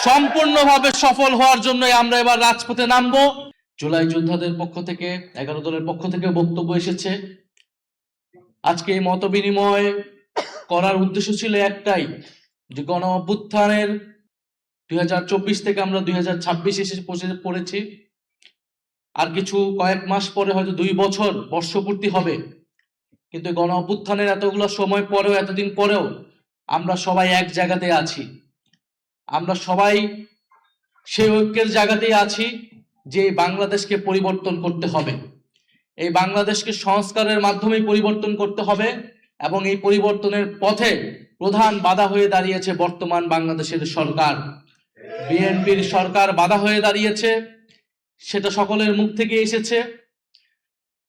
সম্পূর্ণভাবে সফল হওয়ার জন্য আমরা এবার রাজপথে নামবো। জুলাই যোদ্ধাদের পক্ষ থেকে 11 দলের পক্ষ থেকে বক্তব্য এসেছে। আজকে এই মত বিনিময় করার উদ্দেশ্য ছিল একটাই, যে গণ অভ্যুত্থানের 2024 থেকে আমরা 2026 এসে পড়েছি। আর কিছু কয়েক মাস পরে হয়তো 2 বছর বর্ষপূর্তি হবে, কিন্তু গণ অভ্যুত্থানের এতগুলো সময় পরেও, এতদিন পরেও আমরা সবাই এক জায়গাতে আছি। আমরা সবাই সেই ঐক্যের জায়গাতেই আছি যে বাংলাদেশকে পরিবর্তন করতে হবে, এই বাংলাদেশকে সংস্কারের মাধ্যমে পরিবর্তন করতে হবে। এবং এই পরিবর্তনের পথে প্রধান বাধা হয়ে দাঁড়িয়েছে বর্তমান বাংলাদেশের সরকার, বিএনপির সরকার বাধা হয়ে দাঁড়িয়েছে, সেটা সকলের মুখ থেকে এসেছে।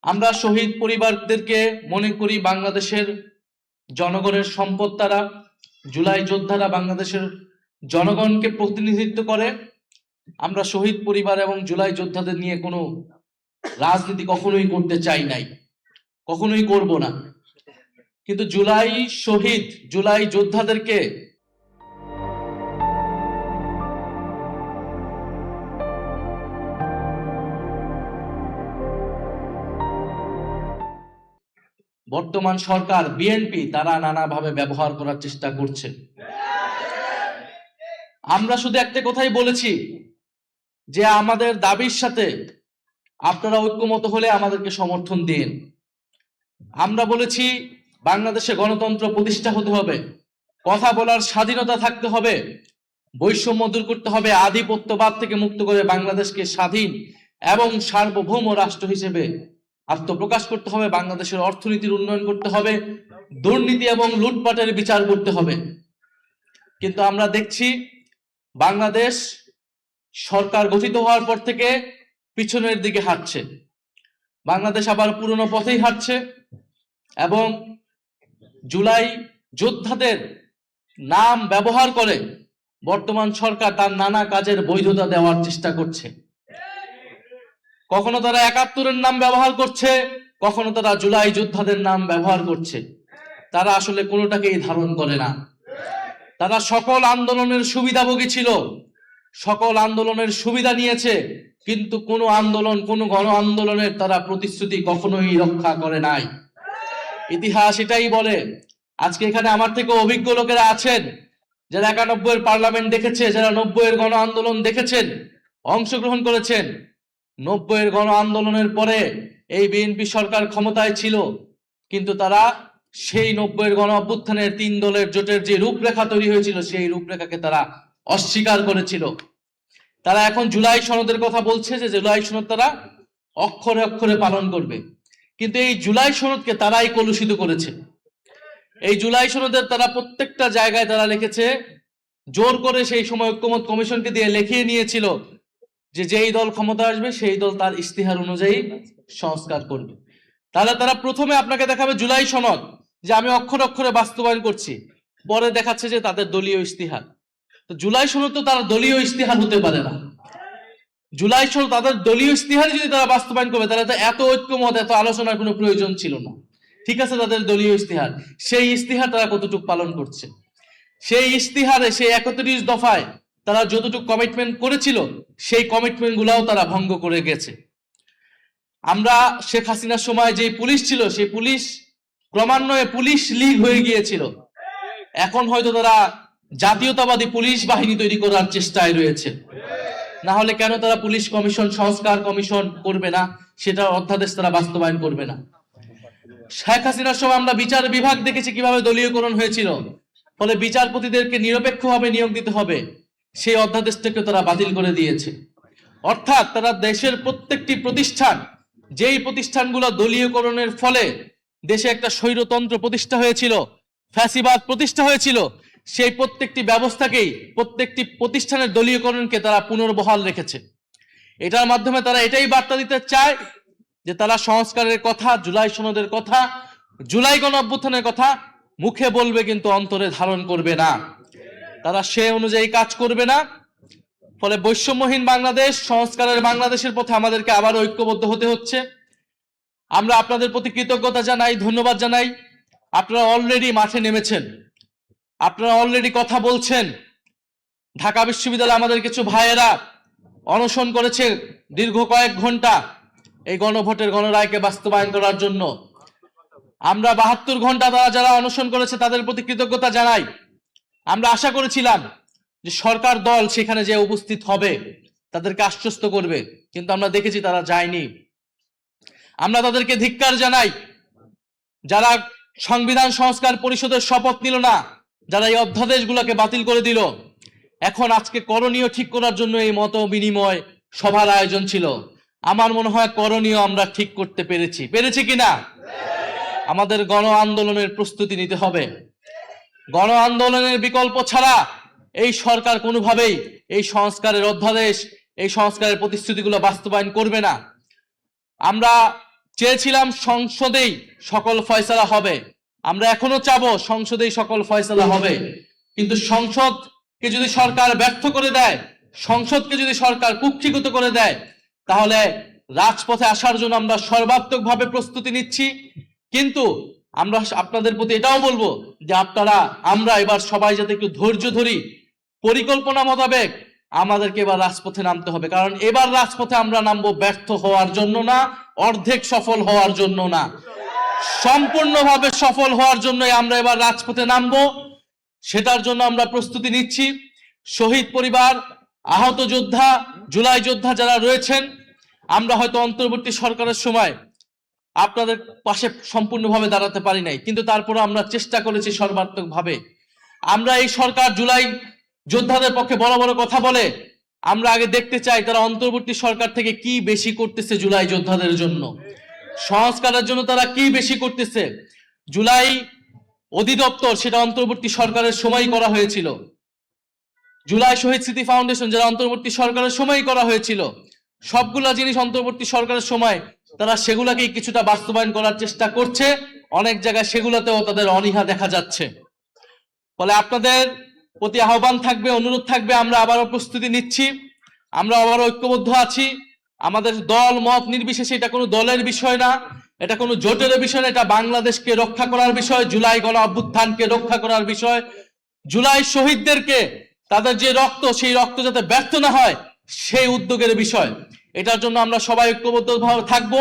আমরা শহীদ পরিবারদেরকে মনে করি বাংলাদেশের জনগণের সম্পদ। তারা জুলাই যোদ্ধারা বাংলাদেশের জনগণকে প্রতিনিধিত্ব করে। আমরা শহীদ পরিবার এবং জুলাই যোদ্ধাদের নিয়ে কোনো রাজনীতি কখনোই করতে চাই নাই, কখনোই করব না। কিন্তু জুলাই শহীদ, জুলাই যোদ্ধাদেরকে বর্তমান সরকার বিএনপি তারা নানাভাবে ব্যবহার করার চেষ্টা করছে। আমরা শুধু একটা কথাই বলেছি যে আমাদের দাবির সাথে আপনারা ঐক্যমত হলে আমাদেরকে সমর্থন দিন। আমরা বলেছি বাংলাদেশে গণতন্ত্র প্রতিষ্ঠা হতে হবে, কথা বলার স্বাধীনতা থাকতে হবে, বৈষম্য দূর করতে হবে, আধিপত্যবাদ থেকে মুক্ত করে বাংলাদেশকে স্বাধীন এবং সার্বভৌম রাষ্ট্র হিসেবে আত্মপ্রকাশ করতে হবে, বাংলাদেশের অর্থনীতির উন্নয়ন করতে হবে, দুর্নীতি এবং লুটপাটের বিচার করতে হবে। কিন্তু আমরা দেখছি বাংলাদেশ সরকার গঠিত হওয়ার পর থেকে পিছনের দিকে হাঁটছে, বাংলাদেশ আবার পুরনো পথেই হাঁটছে এবং জুলাই যোদ্ধাদের নাম ব্যবহার করে বর্তমান সরকার তার নানা কাজের বৈধতা দেওয়ার চেষ্টা করছে। কখনো তারা 71-এর নাম ব্যবহার করছে, কখনো তারা জুলাই যোদ্ধাদের নাম ব্যবহার করছে। তারা আসলে কোনোটাকেই ধারণ করে না। তারা সকল আন্দোলনের সুবিধাভোগী ছিল, সকল আন্দোলনের সুবিধা নিয়েছে, কিন্তু কোনো আন্দোলন, কোনো গণ আন্দোলনের তারা প্রতিশ্রুতি কখনোই রক্ষা করে নাই। ইতিহাস এটাই বলে। আজকে এখানে আমার থেকে অভিজ্ঞ লোকেরা আছেন যারা 91-এর পার্লামেন্ট দেখেছে, যারা 90-এর গণ আন্দোলন দেখেছেন, অংশগ্রহণ করেছেন। 90-এর গণ আন্দোলনের পরে এই বিএনপি সরকার ক্ষমতায় ছিল, কিন্তু তারা সেই 90-এর গণ অভ্যুত্থানের 3 দলের জোটের যে রূপরেখা তৈরি হয়েছিল সেই রূপরেখাকে তারা অস্বীকার করেছিল। তারা এখন জুলাই সনদের কথা বলছে যে জুলাই সনদ তারা অক্ষরে অক্ষরে পালন করবে, কিন্তু এই জুলাই সনদকে তারাই কলুষিত করেছে। এই জুলাই সনদের তারা প্রত্যেকটা জায়গায় তারা লিখেছে, জোর করে সেই সময় ঐক্যমত কমিশনকে দিয়ে লিখিয়ে নিয়েছিল যে যেই দল ক্ষমতা আসবে সেই দল তার ইস্তিহার অনুযায়ী সংস্কার করবে। তাহলে তারা প্রথমে আপনাকে দেখাবে জুলাই সনদ যে আমি অক্ষরে অক্ষরে বাস্তবায়ন করছি, পরে দেখাচ্ছে যে তাদের দলীয় ইস্তিহার। তো জুলাই সনদ তো তার দলীয় ইস্তিহার হতে পারে না। জুলাই সনদ তাদের দলীয় ইস্তিহার যদি তারা বাস্তবায়ন করবে তাহলে তো এত ঐক্যমত, এত আলোচনার কোনো প্রয়োজন ছিল না। ঠিক আছে, তাদের দলীয় ইস্তিহার, সেই ইস্তিহার তারা কতটুকু পালন করছে? সেই ইস্তিহারে, সেই 31 দফায় তারা যতটুকু কমিটমেন্ট করেছিল সেই কমিটমেন্ট গুলাও তারা ভঙ্গ করে গেছে। আমরা শেখ হাসিনার সময় যে পুলিশ ছিল সেই পুলিশ ক্রমান্বয়ে পুলিশ লীগ হয়ে গিয়েছিল। এখন হয়তো তারা জাতীয়তাবাদী পুলিশ বাহিনী তৈরি করার চেষ্টায় রয়েছে। না হলে কেন তারা পুলিশ কমিশন, সংস্কার কমিশন করবে না? সেটা অধ্যাদেশ তারা বাস্তবায়ন করবে না। শেখ হাসিনার সময় আমরা বিচার বিভাগ দেখেছি কিভাবে দলীয়করণ হয়েছিল, ফলে বিচারপতিদেরকে নিরপেক্ষভাবে নিয়োগ দিতে হবে, সেই অধ্যাদেশটাকে তারা বাতিল করে দিয়েছে। অর্থাৎ তারা দেশের প্রত্যেকটি প্রতিষ্ঠান, যেই প্রতিষ্ঠানগুলো দলীয়করণের ফলে দেশে একটা স্বৈরতন্ত্র প্রতিষ্ঠা হয়েছিল, ফ্যাসিবাদ প্রতিষ্ঠা হয়েছিল, সেই প্রত্যেকটি ব্যবস্থাকেই, প্রত্যেকটি প্রতিষ্ঠানের দলীয়করণকে তারা পুনর্বহাল রেখেছে। এটার মাধ্যমে তারা এটাই বার্তা দিতে চায় যে তারা সংস্কারের কথা, জুলাই সনদের কথা, জুলাই গণ অভ্যুত্থানের কথা মুখে বলবে কিন্তু অন্তরে ধারণ করবে না। তারা সে অনুযায়ী কাজ করবে না। ফলে বৈষম্যহীন বাংলাদেশ, সংস্কারের বাংলাদেশের পথে আমাদেরকে আবার ঐক্যবদ্ধ হতে হচ্ছে। আমরা আপনাদের প্রতি কৃতজ্ঞতা জানাই, ধন্যবাদ জানাই। আপনারা অলরেডি মাঠে নেমেছেন, আপনারা অলরেডি কথা বলছেন। ঢাকা বিশ্ববিদ্যালয়ে আমাদের কিছু ভাইয়েরা অনশন করেছে দীর্ঘ কয়েক ঘন্টা এই গণভোটের গণরায়কে বাস্তবায়ন করার জন্য। আমরা 72 ঘন্টা তারা যারা অনশন করেছে তাদের প্রতি কৃতজ্ঞতা জানাই। আমরা আশা করেছিলাম যে সরকার দল সেখানে যে উপস্থিত হবে, তাদেরকে আশ্বস্ত করবে, কিন্তু আমরা দেখেছি তারা যায়নি। আমরা তাদেরকে ধিক্কার জানাই যারা সংবিধান সংস্কার পরিষদের শপথ নিল না, যারা এই অধ্যাদেশগুলোকে বাতিল করে দিল। এখন আজকে করণীয় ঠিক করার জন্য এই মত বিনিময় সভার আয়োজন ছিল। আমার মনে হয় করণীয় আমরা ঠিক করতে পেরেছি কিনা? আমাদের গণ আন্দোলনের প্রস্তুতি নিতে হবে। গণ আন্দোলনের বিকল্প ছাড়া এই সরকার কোনোভাবেই এই সংস্কারের অধ্যাদেশ, এই সংস্কারের প্রতিশ্রুতিগুলো বাস্তবায়ন করবে না। আমরা চেয়েছিলাম সংসদেই সকল ফয়সালা হবে, আমরা এখনো চাবো সংসদেই সকল ফয়সালা হবে, কিন্তু সংসদকে যদি সরকার ব্যর্থ করে দেয়, সংসদকে যদি সরকার কুক্ষিগত করে দেয়, তাহলে রাজপথে আসার জন্য আমরা সর্বাত্মকভাবে প্রস্তুতি নিচ্ছি। কিন্তু আমরা আপনাদের প্রতি এটাও বলবো যে আমরা এবার সবাই যাতে একটু ধৈর্য ধরি, পরিকল্পনা মোতাবেক আমাদেরকে এবার রাজপথে নামতে হবে। কারণ এবার রাজপথে আমরা নামবো ব্যর্থ হওয়ার জন্য না, অর্ধেক সফল হওয়ার জন্য না, সম্পূর্ণভাবে সফল হওয়ার জন্যই আমরা এবার রাজপথে নামবো। সেটার জন্য আমরা প্রস্তুতি নিচ্ছি। শহীদ পরিবার, আহত যোদ্ধা, জুলাই যোদ্ধা যারা রয়েছেন, আমরা হয়তো অন্তর্বর্তী সরকারের সময় আপনাদের পাশে সম্পূর্ণভাবে দাঁড়াতে পারি নাই, কিন্তু তারপরে আমরা চেষ্টা করেছি সর্বাত্মকভাবে। আমরা এই সরকার জুলাই যোদ্ধাদের পক্ষে বড় বড় কথা বলে, আমরা আগে দেখতে চাই তারা অন্তর্বর্তী সরকার থেকে কি বেশি করতেছে জুলাই যোদ্ধাদের জন্য, সংস্কারের জন্য তারা কি বেশি করতেছে। জুলাই অধিদপ্তর সেটা অন্তর্বর্তী সরকারের সময় করা হয়েছিল, জুলাই শহীদ স্মৃতি ফাউন্ডেশন যারা অন্তর্বর্তী সরকারের সময় করা হয়েছিল, সবগুলা জিনিস অন্তর্বর্তী সরকারের সময় তারা সেগুলাকেই কিছুটা বাস্তবায়ন করার চেষ্টা করছে। অনেক জায়গায় সেগুলাতেও তাদের অনীহা দেখা যাচ্ছে। ফলে আপনাদের প্রতি আহ্বান থাকবে, অনুরোধ থাকবে, আমরা আবারও প্রস্তুতি নিচ্ছি, আমরা আবারও ঐক্যবদ্ধ আছি। আমাদের দল মত নির্বিশেষে, এটা কোনো দলের বিষয় না, এটা কোনো জোটের বিষয় না, এটা বাংলাদেশকে রক্ষা করার বিষয়, জুলাই গণ অভ্যুত্থানকে রক্ষা করার বিষয়, জুলাই শহীদদেরকে তাদের যে রক্ত, সেই রক্ত যাতে ব্যর্থ না হয় সেই উদ্যোগের বিষয়। এটার জন্য আমরা সবাই ঐক্যবদ্ধভাবে থাকবো।